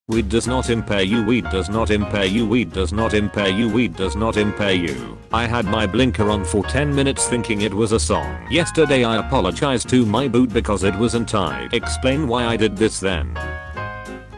Weed does not impair you, weed does not impair you, weed does not impair you, weed does not impair you. I had my blinker on for 10 minutes thinking it was a song. Yesterday I apologized to my boot because it wasn't tied. Explain why I did this then.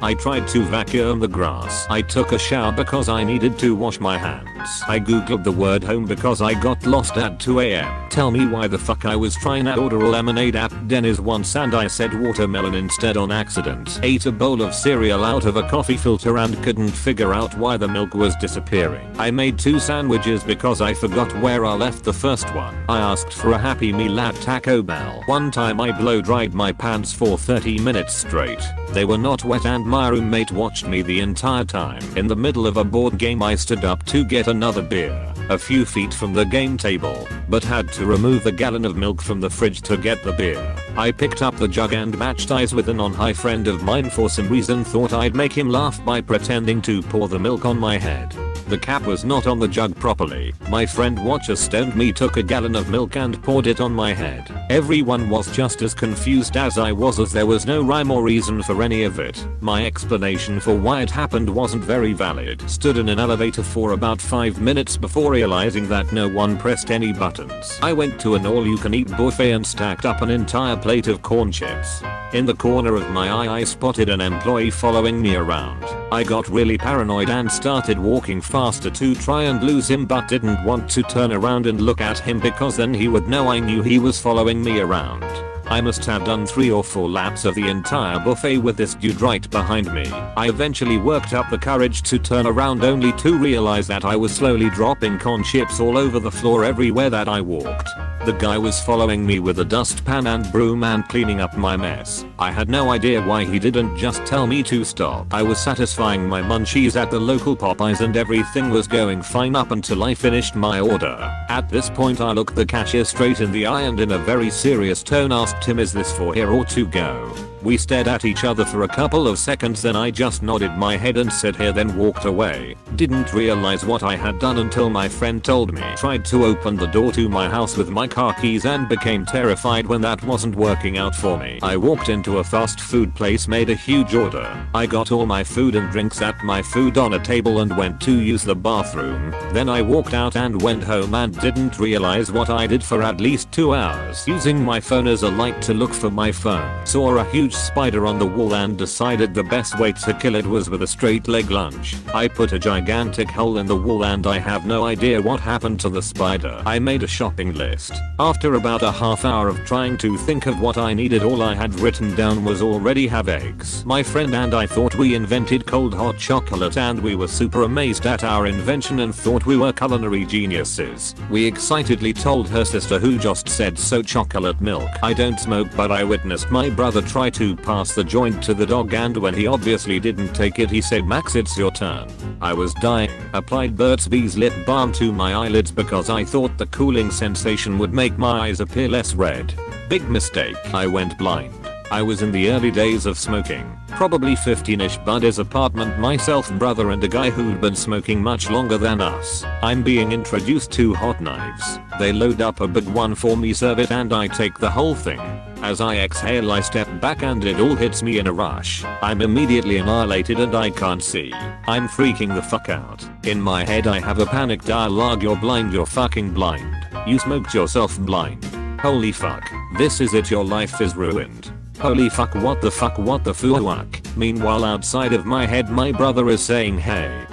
I tried to vacuum the grass. I took a shower because I needed to wash my hands. I googled the word home because I got lost at 2 am. Tell me why the fuck I was trying to order a lemonade at Denny's once and I said watermelon instead on accident. Ate a bowl of cereal out of a coffee filter and couldn't figure out why the milk was disappearing. I made 2 sandwiches because I forgot where I left the first one. I asked for a Happy Meal at Taco Bell. One time I blow dried my pants for 30 minutes straight. They were not wet and my roommate watched me the entire time. In the middle of a board game I stood up to get another beer, a few feet from the game table, but had to remove a gallon of milk from the fridge to get the beer. I picked up the jug and matched eyes with an on-high friend of mine for some reason, thought I'd make him laugh by pretending to pour the milk on my head. The cap was not on the jug properly. My friend watcher stoned me, took a gallon of milk and poured it on my head. Everyone was just as confused as I was, as there was no rhyme or reason for any of it. My explanation for why it happened wasn't very valid. Stood in an elevator for about 5 minutes before realizing that no one pressed any buttons. I went to an all-you-can-eat buffet and stacked up an entire plate of corn chips. In the corner of my eye I spotted an employee following me around. I got really paranoid and started walking faster to try and lose him, but didn't want to turn around and look at him because then he would know I knew he was following me around. I must have done 3 or 4 laps of the entire buffet with this dude right behind me. I eventually worked up the courage to turn around, only to realize that I was slowly dropping corn chips all over the floor everywhere that I walked. The guy was following me with a dustpan and broom and cleaning up my mess. I had no idea why he didn't just tell me to stop. I was satisfying my munchies at the local Popeyes and everything was going fine up until I finished my order. At this point I looked the cashier straight in the eye and in a very serious tone asked him, "Is this for here or to go?" We stared at each other for a couple of seconds, then I just nodded my head and said here, then walked away. Didn't realize what I had done until my friend told me. Tried to open the door to my house with my car keys and became terrified when that wasn't working out for me. I walked into a fast food place, made a huge order. I got all my food and drinks at my food on a table and went to use the bathroom. Then I walked out and went home and didn't realize what I did for at least 2 hours. Using my phone as a light to look for my phone. Saw a huge spider on the wall and decided the best way to kill it was with a straight leg lunge. I put a gigantic hole in the wall and I have no idea what happened to the spider. I made a shopping list. After about a half hour of trying to think of what I needed, all I had written down was already have eggs. My friend and I thought we invented cold hot chocolate and we were super amazed at our invention and thought we were culinary geniuses. We excitedly told her sister, who just said, "So chocolate milk." I don't smoke, but I witnessed my brother try to pass the joint to the dog and when he obviously didn't take it he said, "Max, it's your turn." I was dying. Applied Burt's Bees lip balm to my eyelids because I thought the cooling sensation would make my eyes appear less red. Big mistake. I went blind. I was in the early days of smoking. Probably 15ish, buddy's apartment, myself, brother and a guy who'd been smoking much longer than us. I'm being introduced to hot knives. They load up a big one for me, serve it and I take the whole thing. As I exhale I step back and it all hits me in a rush. I'm immediately annihilated and I can't see. I'm freaking the fuck out. In my head I have a panic dialogue, "You're blind, you're fucking blind. You smoked yourself blind. Holy fuck. This is it, your life is ruined. Holy fuck, what the fuck, what the fuck." Meanwhile outside of my head my brother is saying, hey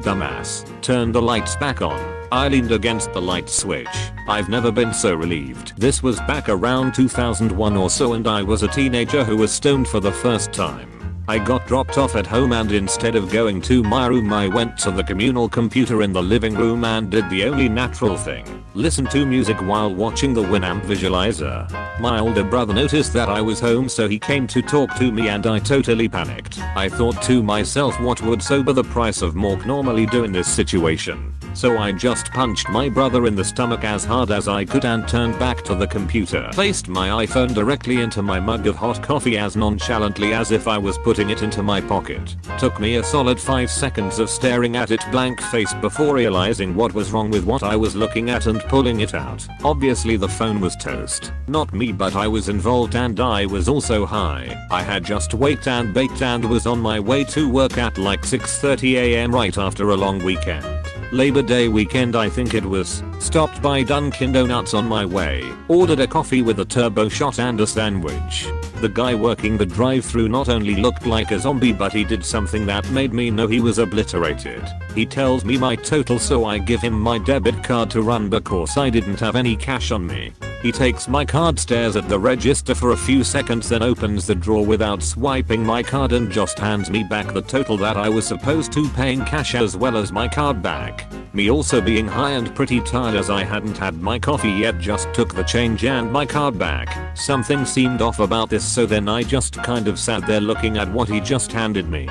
dumbass, turn the lights back on." I leaned against the light switch. I've never been so relieved. This was back around 2001 or so and I was a teenager who was stoned for the first time. I got dropped off at home and instead of going to my room I went to the communal computer in the living room and did the only natural thing. Listen to music while watching the Winamp visualizer. My older brother noticed that I was home so he came to talk to me and I totally panicked. I thought to myself, what would sober the price of Mork normally do in this situation? So I just punched my brother in the stomach as hard as I could and turned back to the computer. Placed my iPhone directly into my mug of hot coffee as nonchalantly as if I was putting it into my pocket. Took me a solid 5 seconds of staring at it blank faced before realizing what was wrong with what I was looking at and pulling it out. Obviously the phone was toast. Not me, but I was involved and I was also high. I had just waked and baked and was on my way to work at like 6:30 am right after a long weekend. Labor Day weekend I think it was. Stopped by Dunkin' Donuts on my way. Ordered a coffee with a turbo shot and a sandwich. The guy working the drive-thru not only looked like a zombie, but he did something that made me know he was obliterated. He tells me my total, so I give him my debit card to run because I didn't have any cash on me. He takes my card, stares at the register for a few seconds, then opens the drawer without swiping my card and just hands me back the total that I was supposed to pay in cash as well as my card back. Me also being high and pretty tired as I hadn't had my coffee yet, just took the change and my card back. Something seemed off about this, so then I just kind of sat there looking at what he just handed me.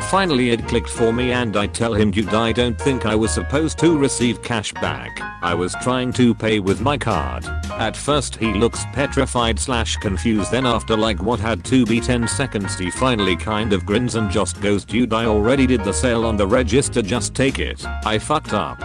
Finally it clicked for me and I tell him, dude, I don't think I was supposed to receive cash back. I was trying to pay with my card. At first he looks petrified / confused, then after like what had to be 10 seconds he finally kind of grins and just goes, dude, I already did the sale on the register, just take it. I fucked up.